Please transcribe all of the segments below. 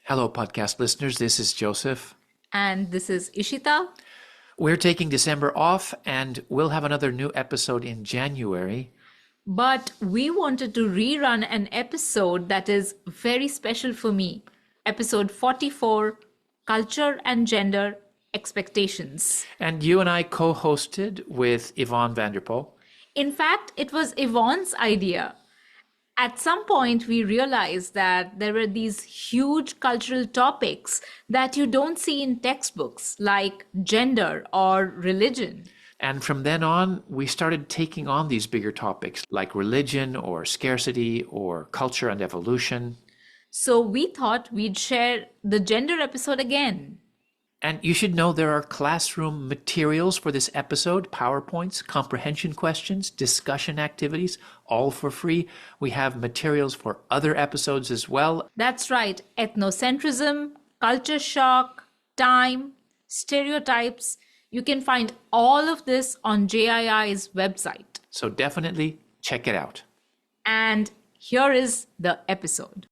Hello, podcast listeners. This is Joseph. And this is Ishita. We're taking December off and we'll have another new episode in January. But we wanted to rerun an episode that is very special for me. Episode 44, Culture and Gender Expectations. And you and I co-hosted with Yvonne Vanderpoel. In fact, it was Yvonne's idea. At some point, we realized that there were these huge cultural topics that you don't see in textbooks, like gender or religion. And from then on, we started taking on these bigger topics like religion or scarcity or culture and evolution. So we thought we'd share the gender episode again. And you should know there are classroom materials for this episode, PowerPoints, comprehension questions, discussion activities, all for free. We have materials for other episodes as well. That's right. Ethnocentrism, culture shock, time, stereotypes. You can find all of this on JII's website. So definitely check it out. And here is the episode.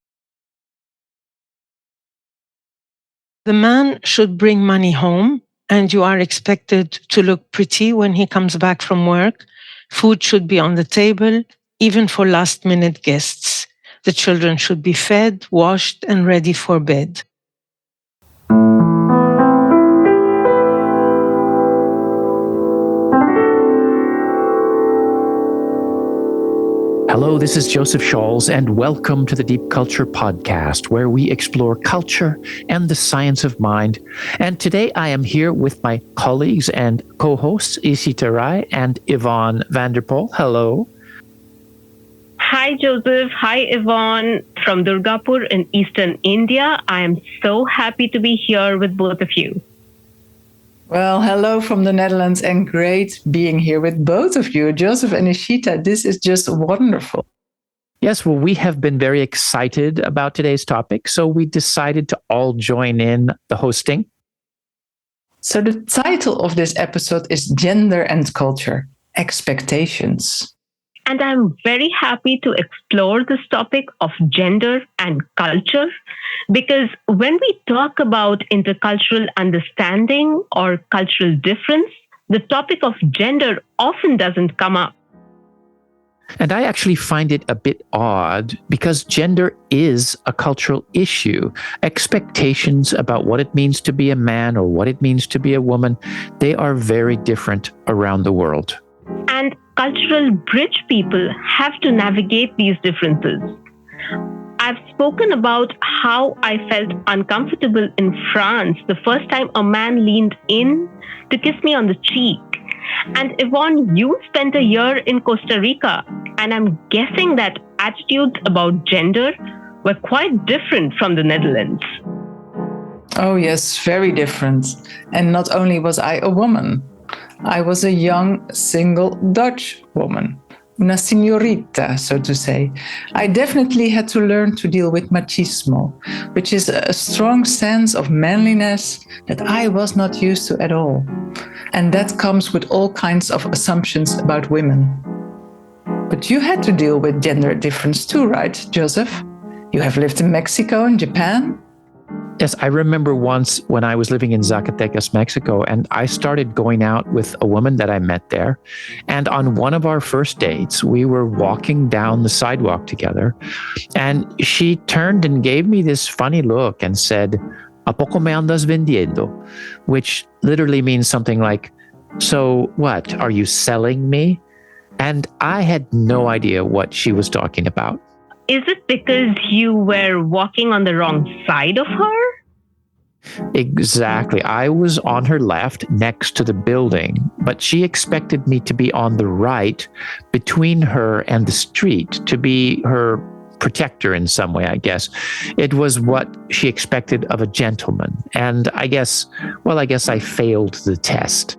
The man should bring money home, and you are expected to look pretty when he comes back from work. Food should be on the table, even for last-minute guests. The children should be fed, washed, and ready for bed. Hello, this is Joseph Scholz, and welcome to the Deep Culture Podcast, where we explore culture and the science of mind. And today I am here with my colleagues and co-hosts, Ishita Rai and Yvonne Vanderpoel. Hello. Hi, Joseph. Hi, Yvonne. From Durgapur in eastern India. I am so happy to be here with both of you. Well, hello from the Netherlands, and great being here with both of you, Joseph and Ishita. This is just wonderful. Yes, well, we have been very excited about today's topic, so we decided to all join in the hosting. So the title of this episode is Gender and Culture, Expectations. And I'm very happy to explore this topic of gender and culture, because when we talk about intercultural understanding or cultural difference, the topic of gender often doesn't come up. And I actually find it a bit odd because gender is a cultural issue. Expectations about what it means to be a man or what it means to be a woman, they are very different around the world. And cultural bridge people have to navigate these differences. I've spoken about how I felt uncomfortable in France the first time a man leaned in to kiss me on the cheek. And Yvonne, you spent a year in Costa Rica, and I'm guessing that attitudes about gender were quite different from the Netherlands. Oh yes, very different. And not only was I a woman, I was a young, single Dutch woman. Una señorita, so to say. I definitely had to learn to deal with machismo, which is a strong sense of manliness that I was not used to at all. And that comes with all kinds of assumptions about women. But you had to deal with gender difference too, right, Joseph? You have lived in Mexico and Japan. Yes, I remember once when I was living in Zacatecas, Mexico, and I started going out with a woman that I met there. And on one of our first dates, we were walking down the sidewalk together, and she turned and gave me this funny look and said, "¿A poco me andas vendiendo?" which literally means something like, "So what, are you selling me?" And I had no idea what she was talking about. Is it because you were walking on the wrong side of her? Exactly. I was on her left next to the building, but she expected me to be on the right between her and the street, to be her protector in some way, I guess. It was what she expected of a gentleman. And I guess I failed the test.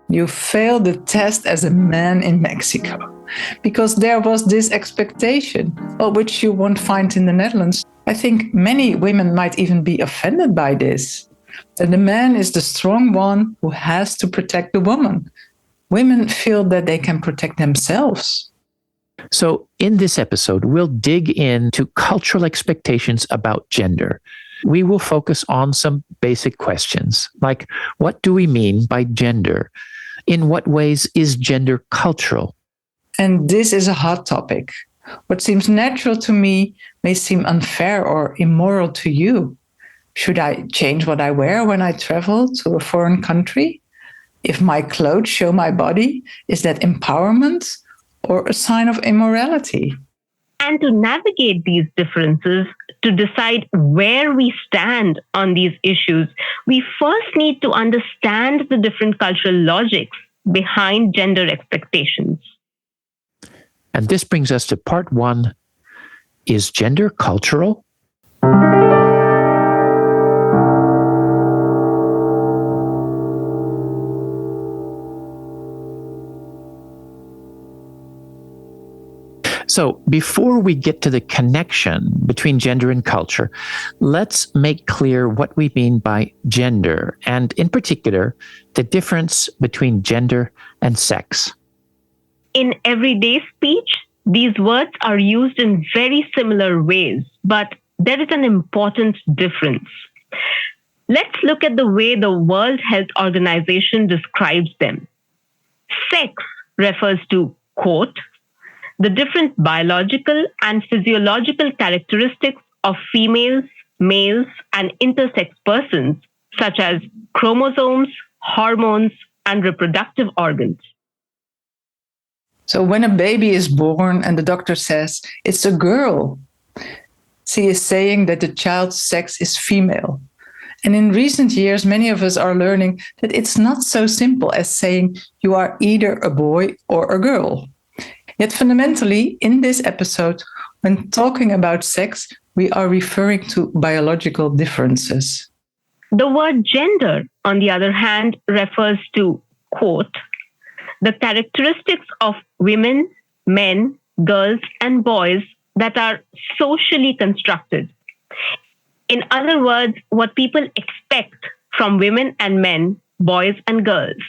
You failed the test as a man in Mexico because there was this expectation, which you won't find in the Netherlands. I think many women might even be offended by this. That the man is the strong one who has to protect the woman. Women feel that they can protect themselves. So in this episode, we'll dig into cultural expectations about gender. We will focus on some basic questions like, what do we mean by gender? In what ways is gender cultural? And this is a hot topic. What seems natural to me may seem unfair or immoral to you. Should I change what I wear when I travel to a foreign country? If my clothes show my body, is that empowerment or a sign of immorality? And to navigate these differences, to decide where we stand on these issues, we first need to understand the different cultural logics behind gender expectations. And this brings us to part one. Is gender cultural? So, before we get to the connection between gender and culture, let's make clear what we mean by gender, and in particular, the difference between gender and sex. In everyday speech, these words are used in very similar ways, but there is an important difference. Let's look at the way the World Health Organization describes them. Sex refers to, quote, the different biological and physiological characteristics of females, males, and intersex persons, such as chromosomes, hormones, and reproductive organs. So when a baby is born and the doctor says it's a girl, she is saying that the child's sex is female. And in recent years, many of us are learning that it's not so simple as saying you are either a boy or a girl. Yet fundamentally, in this episode, when talking about sex, we are referring to biological differences. The word gender, on the other hand, refers to, quote, the characteristics of women, men, girls, and boys that are socially constructed. In other words, what people expect from women and men, boys and girls,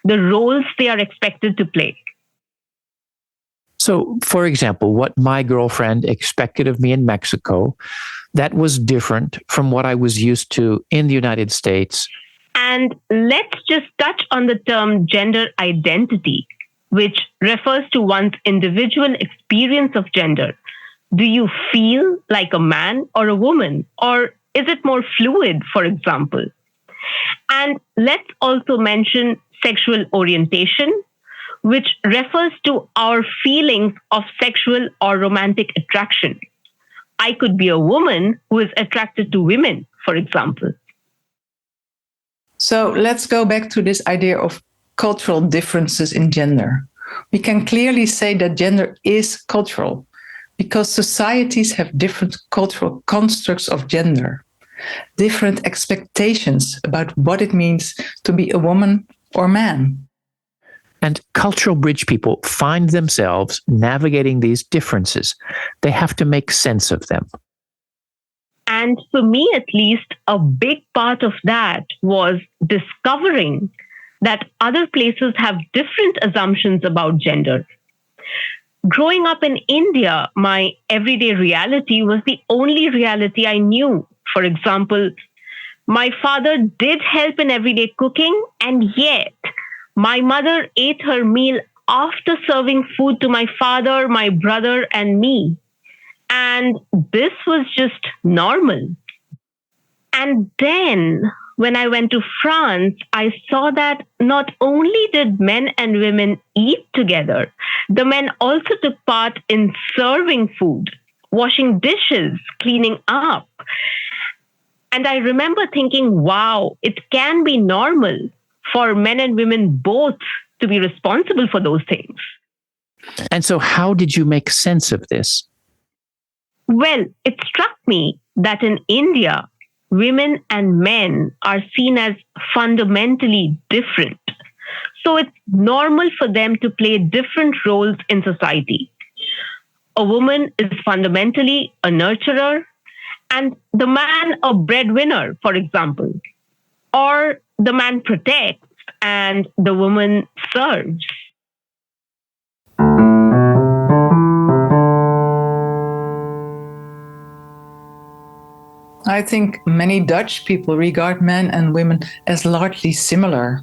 the roles they are expected to play. So, for example, what my girlfriend expected of me in Mexico, that was different from what I was used to in the United States. And let's just touch on the term gender identity, which refers to one's individual experience of gender. Do you feel like a man or a woman? Or is it more fluid, for example? And let's also mention sexual orientation, which refers to our feelings of sexual or romantic attraction. I could be a woman who is attracted to women, for example. So let's go back to this idea of cultural differences in gender. We can clearly say that gender is cultural because societies have different cultural constructs of gender, different expectations about what it means to be a woman or man. And cultural bridge people find themselves navigating these differences. They have to make sense of them. And for me, at least, a big part of that was discovering that other places have different assumptions about gender. Growing up in India, my everyday reality was the only reality I knew. For example, my father did help in everyday cooking, and yet my mother ate her meal after serving food to my father, my brother, and me. And this was just normal. And then when I went to France, I saw that not only did men and women eat together, the men also took part in serving food, washing dishes, cleaning up. And I remember thinking, wow, it can be normal for men and women both to be responsible for those things. And so, how did you make sense of this? Well, it struck me that in India, women and men are seen as fundamentally different. So it's normal for them to play different roles in society. A woman is fundamentally a nurturer, and the man a breadwinner, for example. Or the man protects and the woman serves. I think many Dutch people regard men and women as largely similar.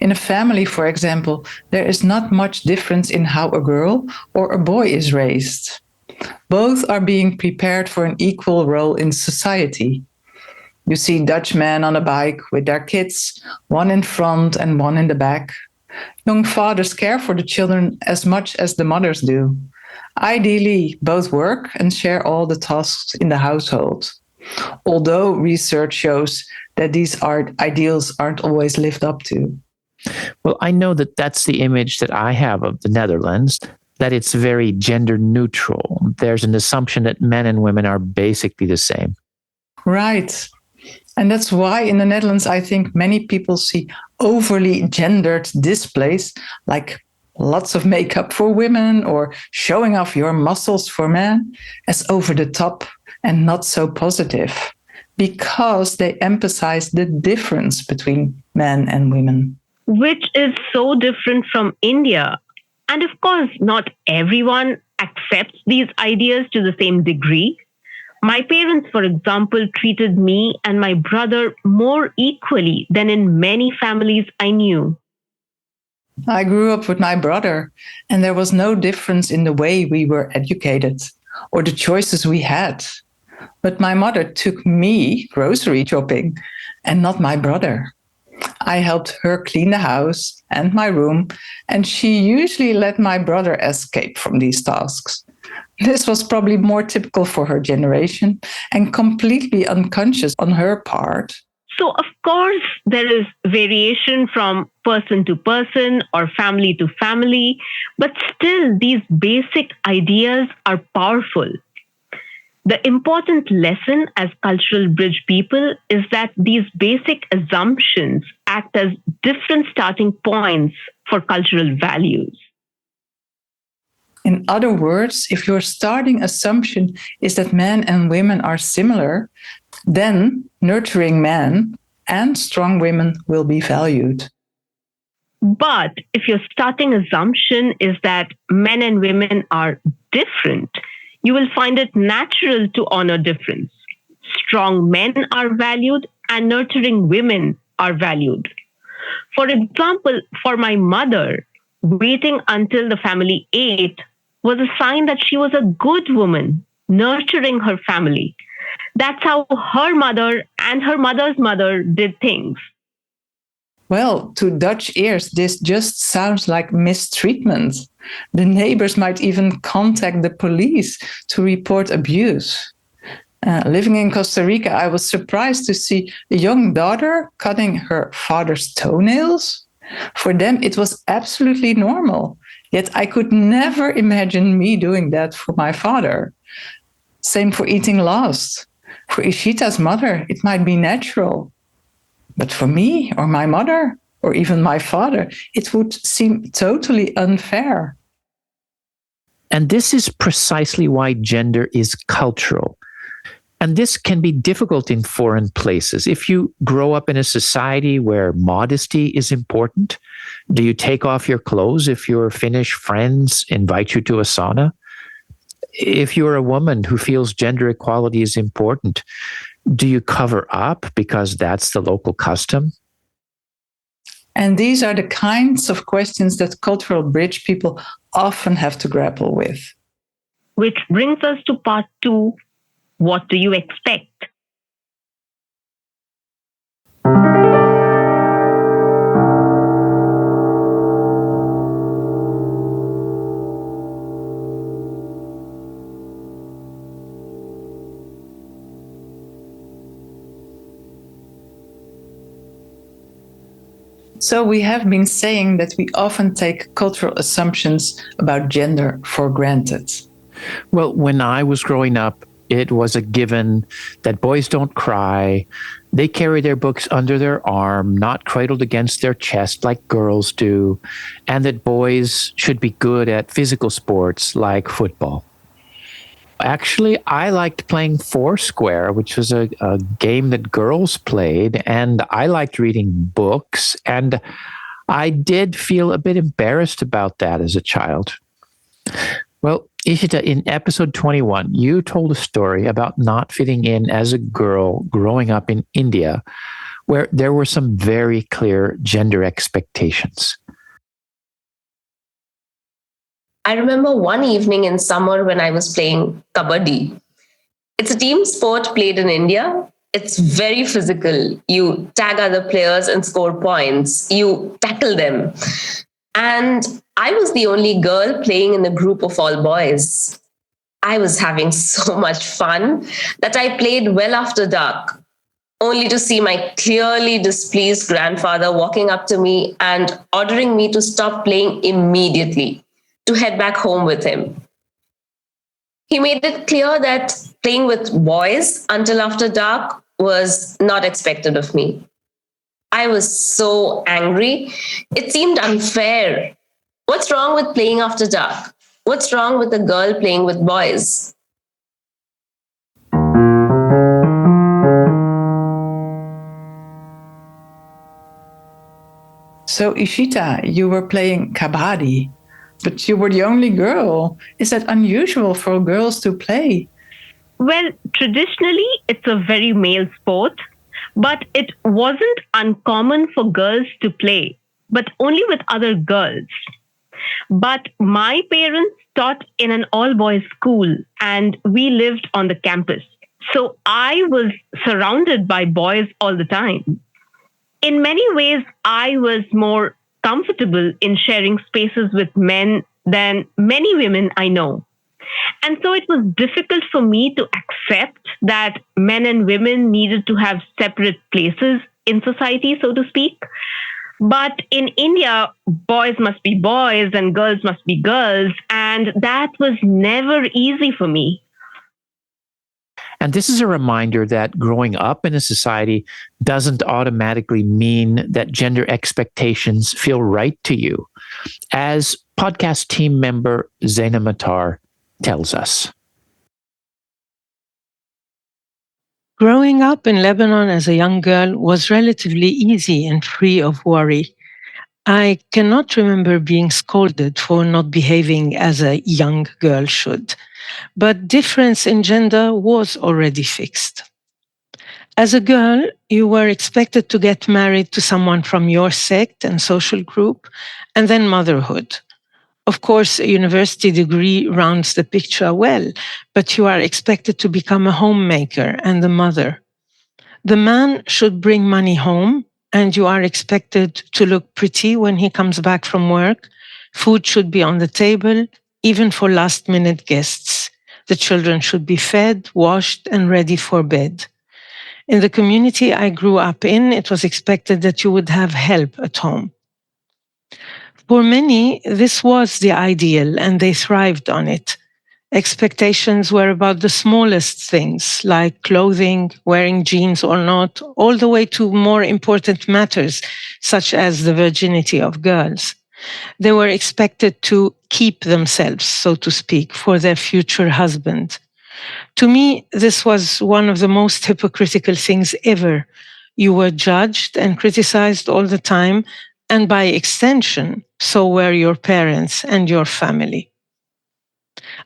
In a family, for example, there is not much difference in how a girl or a boy is raised. Both are being prepared for an equal role in society. You see Dutch men on a bike with their kids, one in front and one in the back. Young fathers care for the children as much as the mothers do. Ideally, both work and share all the tasks in the household. Although research shows that these ideals aren't always lived up to. Well, I know that that's the image that I have of the Netherlands, that it's very gender neutral. There's an assumption that men and women are basically the same. Right. And that's why in the Netherlands, I think many people see overly gendered displays like lots of makeup for women or showing off your muscles for men as over the top and not so positive, because they emphasize the difference between men and women. Which is so different from India. And of course, not everyone accepts these ideas to the same degree. My parents, for example, treated me and my brother more equally than in many families I knew. I grew up with my brother, and there was no difference in the way we were educated or the choices we had. But my mother took me grocery shopping and not my brother. I helped her clean the house and my room, and she usually let my brother escape from these tasks. This was probably more typical for her generation and completely unconscious on her part. So, of course, there is variation from person to person or family to family, but still, these basic ideas are powerful. The important lesson as cultural bridge people is that these basic assumptions act as different starting points for cultural values. In other words, if your starting assumption is that men and women are similar, then nurturing men and strong women will be valued. But if your starting assumption is that men and women are different, you will find it natural to honor difference. Strong men are valued and nurturing women are valued. For example, for my mother, waiting until the family ate was a sign that she was a good woman, nurturing her family. That's how her mother and her mother's mother did things. Well, to Dutch ears, this just sounds like mistreatment. The neighbors might even contact the police to report abuse. Living in Costa Rica, I was surprised to see a young daughter cutting her father's toenails. For them, it was absolutely normal. Yet I could never imagine me doing that for my father. Same for eating last. For Ishita's mother, it might be natural. But for me or my mother or even my father, it would seem totally unfair. And this is precisely why gender is cultural. And this can be difficult in foreign places. If you grow up in a society where modesty is important, do you take off your clothes if your Finnish friends invite you to a sauna? If you're a woman who feels gender equality is important, do you cover up because that's the local custom? And these are the kinds of questions that cultural bridge people often have to grapple with. Which brings us to part 2. What do you expect? So we have been saying that we often take cultural assumptions about gender for granted. Well, when I was growing up, it was a given that boys don't cry. They carry their books under their arm, not cradled against their chest like girls do, and that boys should be good at physical sports like football. Actually, I liked playing Foursquare, which was a game that girls played, and I liked reading books, and I did feel a bit embarrassed about that as a child. Well, Ishita, in episode 21, you told a story about not fitting in as a girl growing up in India, where there were some very clear gender expectations. I remember one evening in summer when I was playing kabaddi. It's a team sport played in India. It's very physical. You tag other players and score points. You tackle them. And I was the only girl playing in a group of all boys. I was having so much fun that I played well after dark, only to see my clearly displeased grandfather walking up to me and ordering me to stop playing immediately, to head back home with him. He made it clear that playing with boys until after dark was not expected of me. I was so angry. It seemed unfair. What's wrong with playing after dark? What's wrong with a girl playing with boys? So, Ishita, you were playing kabaddi, but you were the only girl. Is that unusual for girls to play? Well, traditionally, it's a very male sport, but it wasn't uncommon for girls to play, but only with other girls. But my parents taught in an all boys school and we lived on the campus. So I was surrounded by boys all the time. In many ways, I was more comfortable in sharing spaces with men than many women I know. And so it was difficult for me to accept that men and women needed to have separate places in society, so to speak. But in India, boys must be boys and girls must be girls. And that was never easy for me. And this is a reminder that growing up in a society doesn't automatically mean that gender expectations feel right to you, as podcast team member Zaina Matar tells us. Growing up in Lebanon as a young girl was relatively easy and free of worry. I cannot remember being scolded for not behaving as a young girl should, but difference in gender was already fixed. As a girl, you were expected to get married to someone from your sect and social group, and then motherhood. Of course, a university degree rounds the picture well, but you are expected to become a homemaker and a mother. The man should bring money home, and you are expected to look pretty when he comes back from work. Food should be on the table, even for last minute guests. The children should be fed, washed, and ready for bed. In the community I grew up in, it was expected that you would have help at home. For many, this was the ideal, and they thrived on it. Expectations were about the smallest things, like clothing, wearing jeans or not, all the way to more important matters, such as the virginity of girls. They were expected to keep themselves, so to speak, for their future husband. To me, this was one of the most hypocritical things ever. You were judged and criticized all the time, and by extension, so were your parents and your family.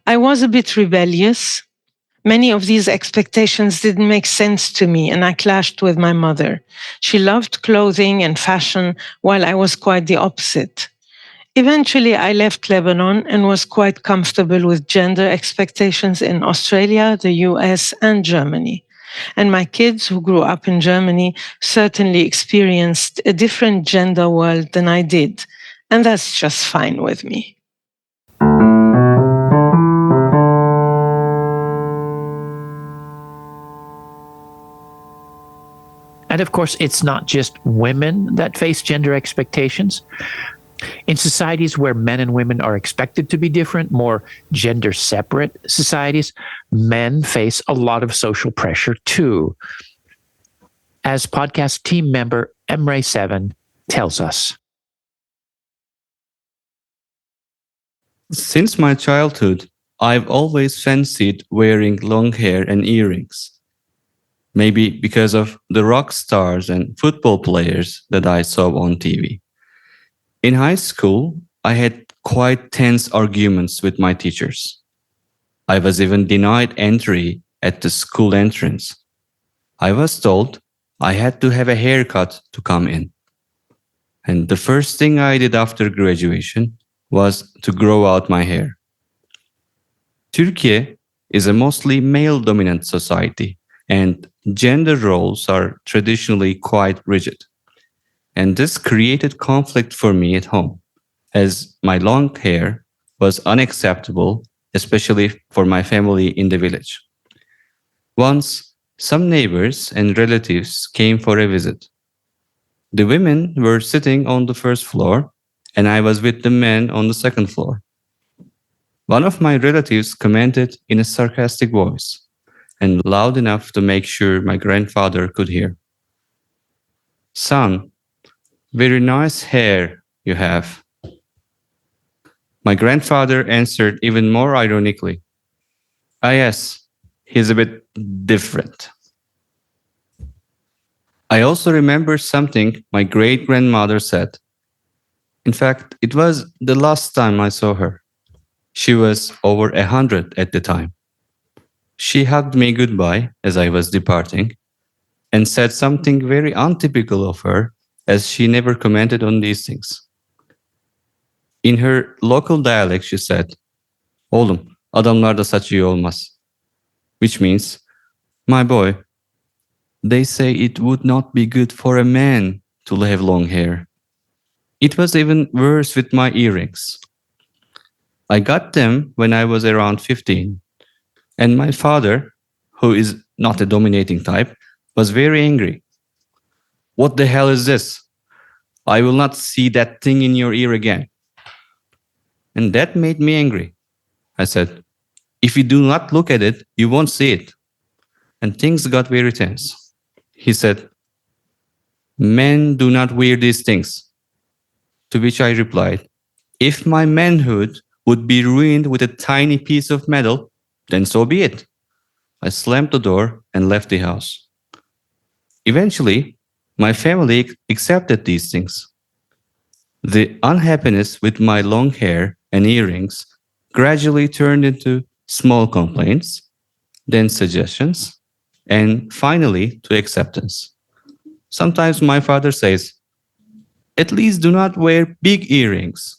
I was a bit rebellious. Many of these expectations didn't make sense to me, and I clashed with my mother. She loved clothing and fashion, while I was quite the opposite. Eventually, I left Lebanon and was quite comfortable with gender expectations in Australia, the US, and Germany. And my kids, who grew up in Germany, certainly experienced a different gender world than I did. And that's just fine with me. And of course, it's not just women that face gender expectations. In societies where men and women are expected to be different, more gender separate societies, men face a lot of social pressure too. As podcast team member Emre7 tells us. Since my childhood, I've always fancied wearing long hair and earrings. Maybe because of the rock stars and football players that I saw on TV. In high school, I had quite tense arguments with my teachers. I was even denied entry at the school entrance. I was told I had to have a haircut to come in. And the first thing I did after graduation was to grow out my hair. Turkey is a mostly male-dominant society, and gender roles are traditionally quite rigid. And this created conflict for me at home, as my long hair was unacceptable, especially for my family in the village. Once, some neighbors and relatives came for a visit. The women were sitting on the first floor, and I was with the men on the second floor. One of my relatives commented in a sarcastic voice and loud enough to make sure my grandfather could hear. "Son, very nice hair you have." My grandfather answered even more ironically, "Ah, yes, he's a bit different." I also remember something my great grandmother said. In fact, it was the last time I saw her. She was over 100 at the time. She hugged me goodbye as I was departing and said something very untypical of her, as she never commented on these things. In her local dialect, she said, "Oğlum, adamlarda saç iyi olmaz." Which means, "My boy, they say it would not be good for a man to have long hair." It was even worse with my earrings. I got them when I was around 15, and my father, who is not a dominating type, was very angry. "What the hell is this? I will not see that thing in your ear again." And that made me angry. I said, "If you do not look at it, you won't see it." And things got very tense. He said, "Men do not wear these things." To which I replied, "If my manhood would be ruined with a tiny piece of metal, then so be it." I slammed the door and left the house. Eventually, my family accepted these things. The unhappiness with my long hair and earrings gradually turned into small complaints, then suggestions, and finally to acceptance. Sometimes my father says, "At least do not wear big earrings,"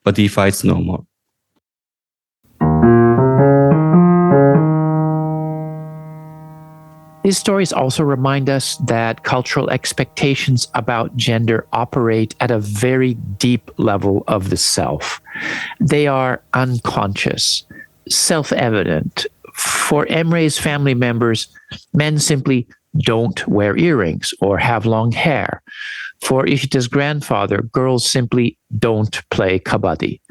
but he fights no more. These stories also remind us that cultural expectations about gender operate at a very deep level of the self. They are unconscious, self-evident. For Emre's family members, men simply don't wear earrings or have long hair. For Ishita's grandfather, girls simply don't play kabaddi.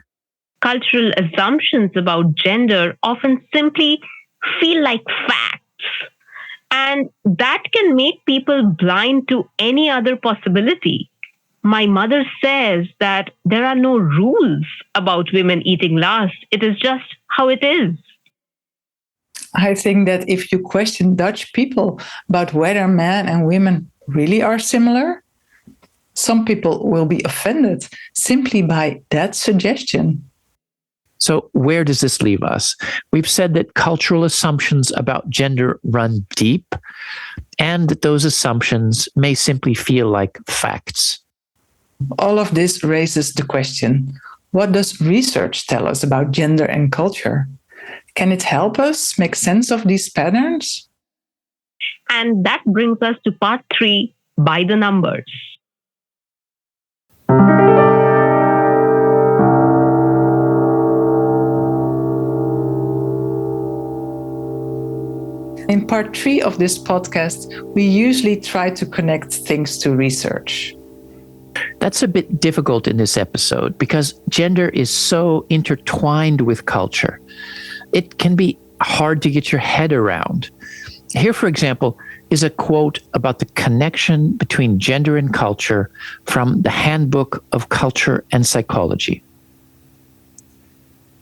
Cultural assumptions about gender often simply feel like facts. And that can make people blind to any other possibility. My mother says that there are no rules about women eating last. It is just how it is. I think that if you question Dutch people about whether men and women really are similar, some people will be offended simply by that suggestion. So where does this leave us? We've said that cultural assumptions about gender run deep, and that those assumptions may simply feel like facts. All of this raises the question, what does research tell us about gender and culture? Can it help us make sense of these patterns? And that brings us to part 3, by the numbers. In part 3 of this podcast, we usually try to connect things to research. That's a bit difficult in this episode because gender is so intertwined with culture. It can be hard to get your head around. Here, for example, is a quote about the connection between gender and culture from the Handbook of Culture and Psychology.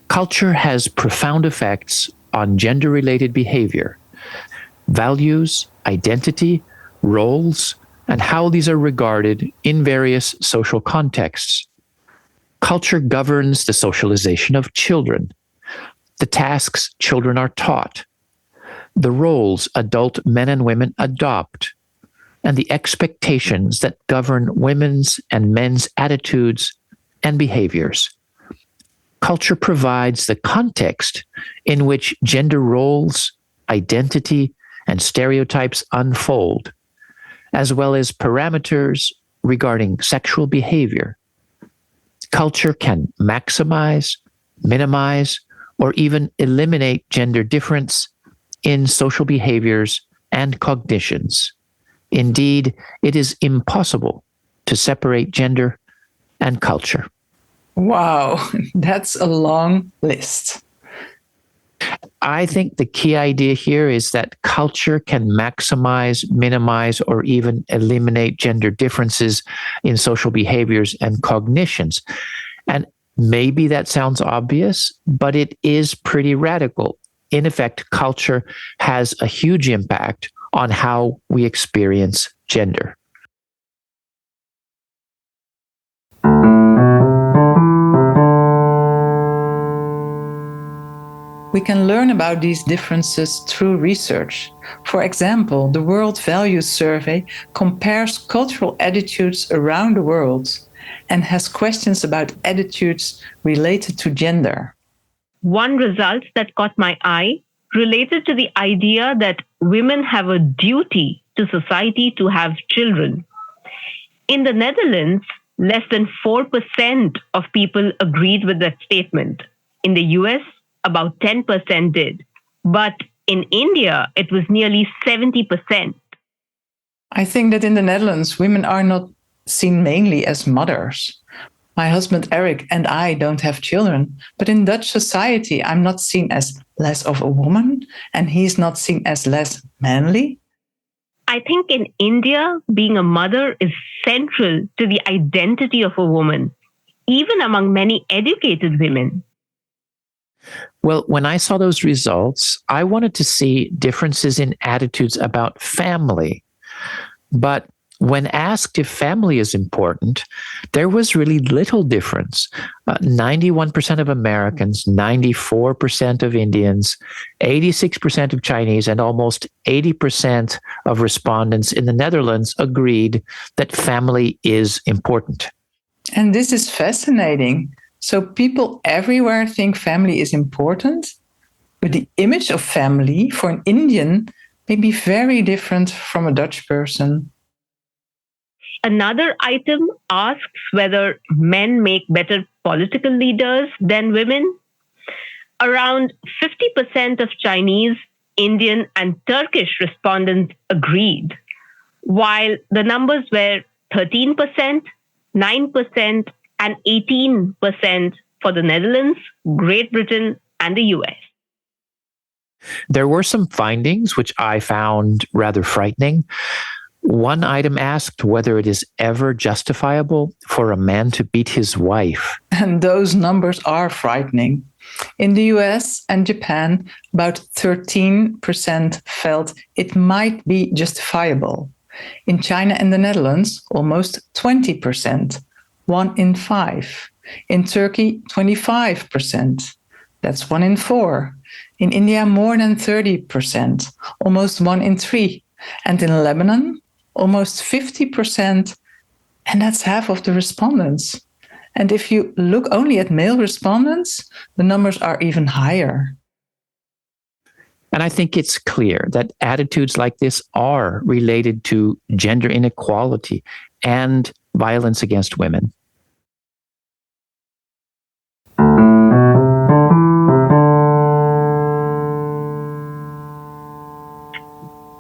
Culture has profound effects on gender-related behavior, values, identity, roles, and how these are regarded in various social contexts. Culture governs the socialization of children. the tasks children are taught, the roles adult men and women adopt, and the expectations that govern women's and men's attitudes and behaviors. Culture provides the context in which gender roles, identity, and stereotypes unfold, as well as parameters regarding sexual behavior. Culture can maximize, minimize, or even eliminate gender difference in social behaviors and cognitions. Indeed, it is impossible to separate gender and culture. Wow, that's a long list. I think the key idea here is that culture can maximize, minimize, or even eliminate gender differences in social behaviors and cognitions. And maybe that sounds obvious, but it is pretty radical. In effect, culture has a huge impact on how we experience gender. We can learn about these differences through research. For example, the World Values Survey compares cultural attitudes around the world and has questions about attitudes related to gender. One result that caught my eye related to the idea that women have a duty to society to have children. In the Netherlands, less than 4% of people agreed with that statement. In the US, about 10% did. But in India, it was nearly 70%. I think that in the Netherlands, women are not seen mainly as mothers. My husband Eric and I don't have children, but in Dutch society, I'm not seen as less of a woman, and he's not seen as less manly. I think in India, being a mother is central to the identity of a woman, even among many educated women. Well, when I saw those results, I wanted to see differences in attitudes about family. But when asked if family is important, there was really little difference. 91% of Americans, 94% of Indians, 86% of Chinese, and almost 80% of respondents in the Netherlands agreed that family is important. And this is fascinating. So people everywhere think family is important, but the image of family for an Indian may be very different from a Dutch person. Another item asks whether men make better political leaders than women. Around 50% of Chinese, Indian, and Turkish respondents agreed, while the numbers were 13%, 9%, and 18% for the Netherlands, Great Britain, and the US. There were some findings which I found rather frightening. One item asked whether it is ever justifiable for a man to beat his wife. And those numbers are frightening. In the US and Japan, about 13% felt it might be justifiable. In China and the Netherlands, almost 20%. 1 in 5. In Turkey, 25%. That's 1 in 4. In India, more than 30%, almost 1 in 3. And in Lebanon, almost 50%, and that's half of the respondents. And if you look only at male respondents, the numbers are even higher. And I think it's clear that attitudes like this are related to gender inequality and violence against women.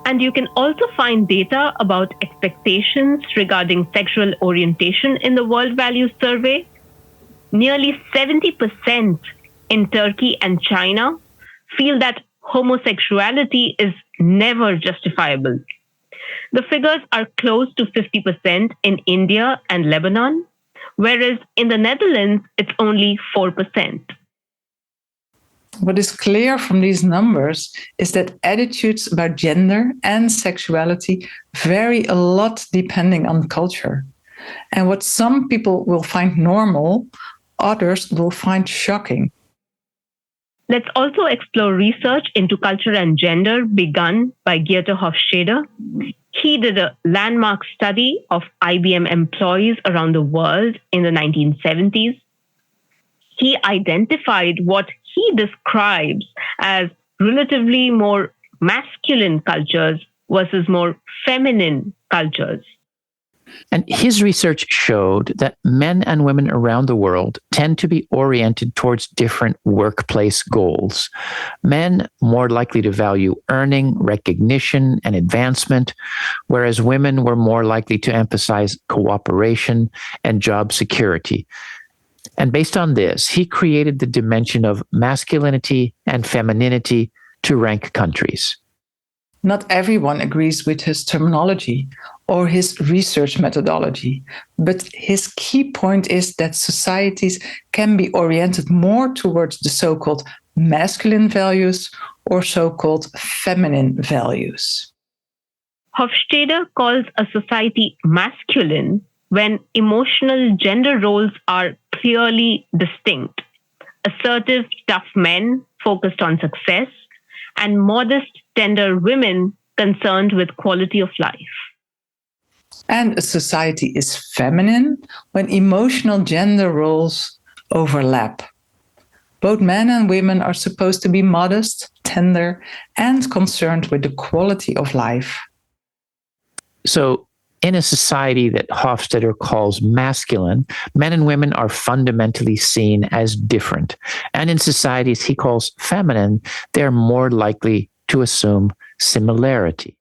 And you can also find data about expectations regarding sexual orientation in the World Values Survey. Nearly 70% in Turkey and China feel that homosexuality is never justifiable. The figures are close to 50% in India and Lebanon, whereas in the Netherlands, it's only 4%. What is clear from these numbers is that attitudes about gender and sexuality vary a lot depending on culture. And what some people will find normal, others will find shocking. Let's also explore research into culture and gender begun by Geert Hofstede. He did a landmark study of IBM employees around the world in the 1970s. He identified what he describes as relatively more masculine cultures versus more feminine cultures. And his research showed that men and women around the world tend to be oriented towards different workplace goals. Men more likely to value earning, recognition, and advancement, whereas women were more likely to emphasize cooperation and job security. And based on this, he created the dimension of masculinity and femininity to rank countries. Not everyone agrees with his terminology or his research methodology, but his key point is that societies can be oriented more towards the so-called masculine values or so-called feminine values. Hofstede calls a society masculine when emotional gender roles are clearly distinct. Assertive, tough men focused on success, and modest, tender women concerned with quality of life. And a society is feminine when emotional gender roles overlap. Both men and women are supposed to be modest, tender, and concerned with the quality of life. So, in a society that Hofstede calls masculine, men and women are fundamentally seen as different. And in societies he calls feminine, they're more likely to assume similarity.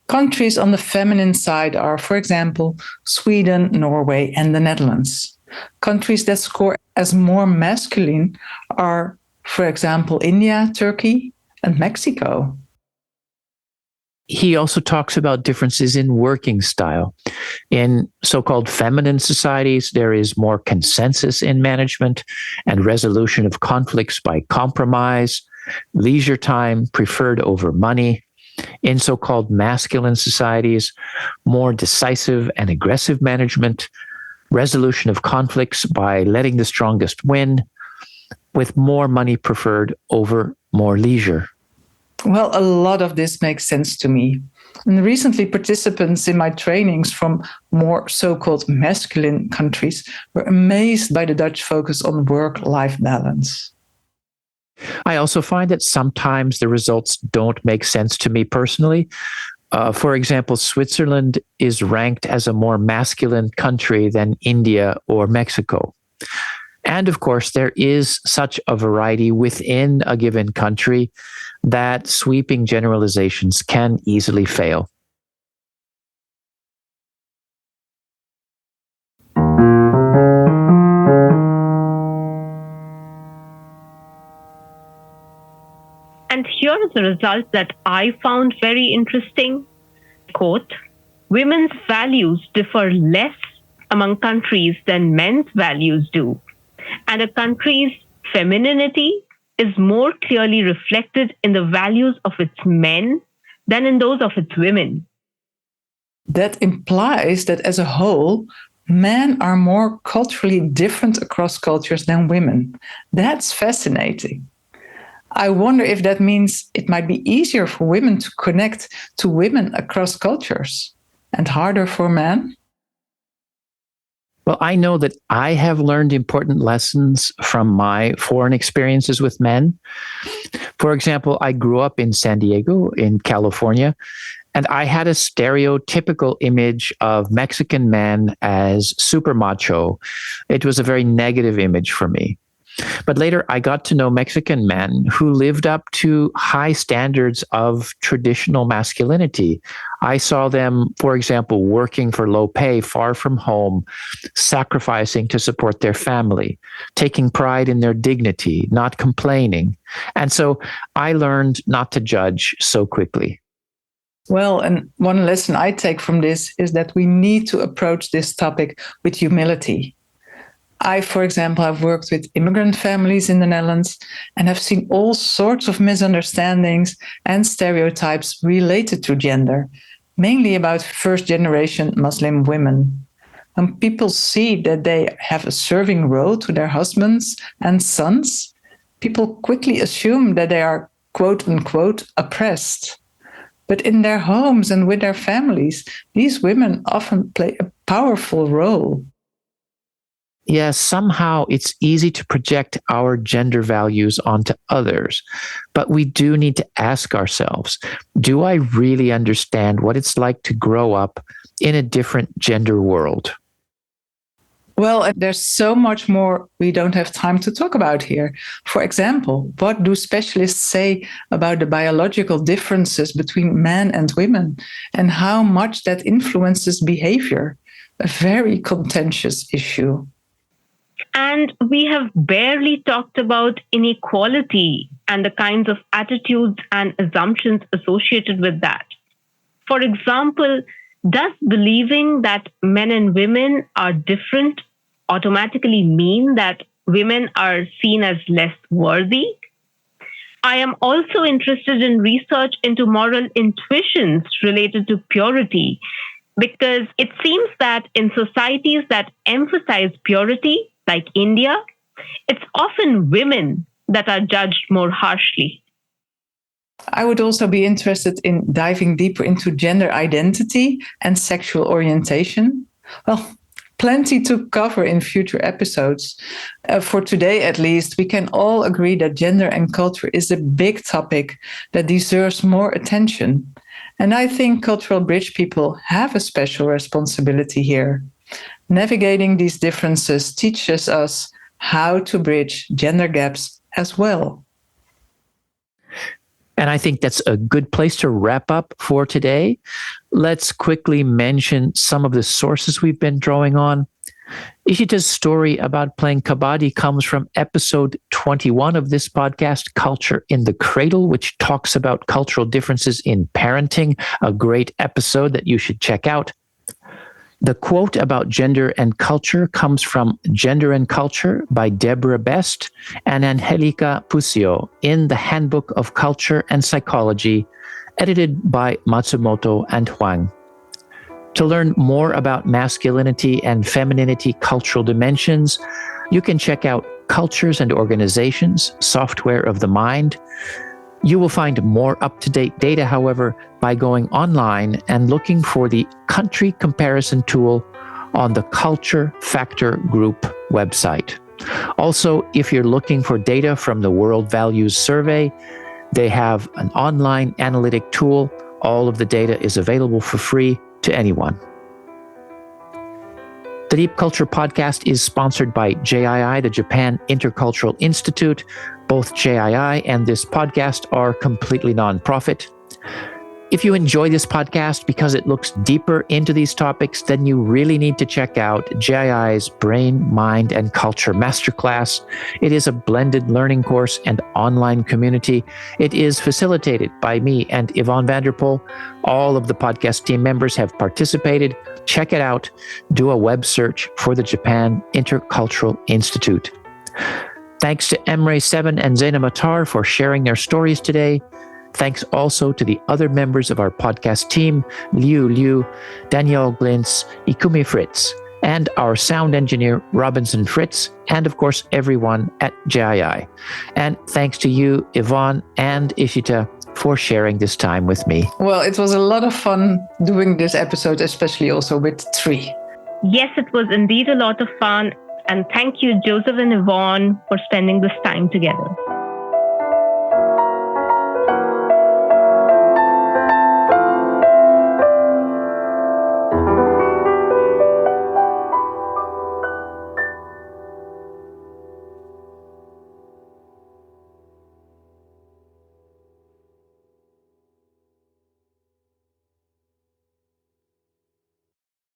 Countries on the feminine side are, for example, Sweden, Norway, and the Netherlands. Countries that score as more masculine are, for example, India, Turkey, and Mexico. He also talks about differences in working style. In so-called feminine societies, there is more consensus in management and resolution of conflicts by compromise, leisure time preferred over money. In so-called masculine societies, more decisive and aggressive management, resolution of conflicts by letting the strongest win, with more money preferred over more leisure. Well, a lot of this makes sense to me. And recently, participants in my trainings from more so-called masculine countries were amazed by the Dutch focus on work-life balance. I also find that sometimes the results don't make sense to me personally. For example, Switzerland is ranked as a more masculine country than India or Mexico. And of course, there is such a variety within a given country that sweeping generalizations can easily fail. And here is a result that I found very interesting. Quote, women's values differ less among countries than men's values do. And a country's femininity is more clearly reflected in the values of its men than in those of its women. That implies that as a whole, men are more culturally different across cultures than women. That's fascinating. I wonder if that means it might be easier for women to connect to women across cultures and harder for men. Well, I know that I have learned important lessons from my foreign experiences with men. For example, I grew up in San Diego, in California, and I had a stereotypical image of Mexican men as super macho. It was a very negative image for me. But later, I got to know Mexican men who lived up to high standards of traditional masculinity. I saw them, for example, working for low pay, far from home, sacrificing to support their family, taking pride in their dignity, not complaining. And so I learned not to judge so quickly. Well, and one lesson I take from this is that we need to approach this topic with humility. I, for example, have worked with immigrant families in the Netherlands and have seen all sorts of misunderstandings and stereotypes related to gender, mainly about first-generation Muslim women. When people see that they have a serving role to their husbands and sons, people quickly assume that they are quote unquote oppressed. But in their homes and with their families, these women often play a powerful role. Yes, somehow it's easy to project our gender values onto others, but we do need to ask ourselves, do I really understand what it's like to grow up in a different gender world? Well, there's so much more we don't have time to talk about here. For example, what do specialists say about the biological differences between men and women and how much that influences behavior? A very contentious issue. And we have barely talked about inequality and the kinds of attitudes and assumptions associated with that. For example, does believing that men and women are different automatically mean that women are seen as less worthy? I am also interested in research into moral intuitions related to purity, because it seems that in societies that emphasize purity, like India, it's often women that are judged more harshly. I would also be interested in diving deeper into gender identity and sexual orientation. Well, plenty to cover in future episodes. For today, at least, we can all agree that gender and culture is a big topic that deserves more attention. And I think cultural bridge people have a special responsibility here. Navigating these differences teaches us how to bridge gender gaps as well. And I think that's a good place to wrap up for today. Let's quickly mention some of the sources we've been drawing on. Ishita's story about playing kabaddi comes from episode 21 of this podcast, Culture in the Cradle, which talks about cultural differences in parenting, a great episode that you should check out. The quote about gender and culture comes from Gender and Culture by Deborah Best and Angelica Pusio in the Handbook of Culture and Psychology, edited by Matsumoto and Huang. To learn more about masculinity and femininity cultural dimensions, you can check out Cultures and Organizations, Software of the Mind. You will find more up-to-date data, however, by going online and looking for the country comparison tool on the Culture Factor Group website. Also, if you're looking for data from the World Values Survey, they have an online analytic tool. All of the data is available for free to anyone. The Deep Culture Podcast is sponsored by JII, the Japan Intercultural Institute. Both JII and this podcast are completely nonprofit. If you enjoy this podcast because it looks deeper into these topics, then you really need to check out JII's Brain, Mind, and Culture Masterclass. It is a blended learning course and online community. It is facilitated by me and Yvonne Vanderpool. All of the podcast team members have participated. Check it out. Do a web search for the Japan Intercultural Institute. Thanks to Emre7 and Zaina Matar for sharing their stories today. Thanks also to the other members of our podcast team, Liu, Danielle Glintz, Ikumi Fritz, and our sound engineer, Robinson Fritz, and of course, everyone at JII. And thanks to you, Yvonne and Ishita, for sharing this time with me. Well, it was a lot of fun doing this episode, especially also with Tree. Yes, it was indeed a lot of fun. And thank you, Joseph and Yvonne, for spending this time together.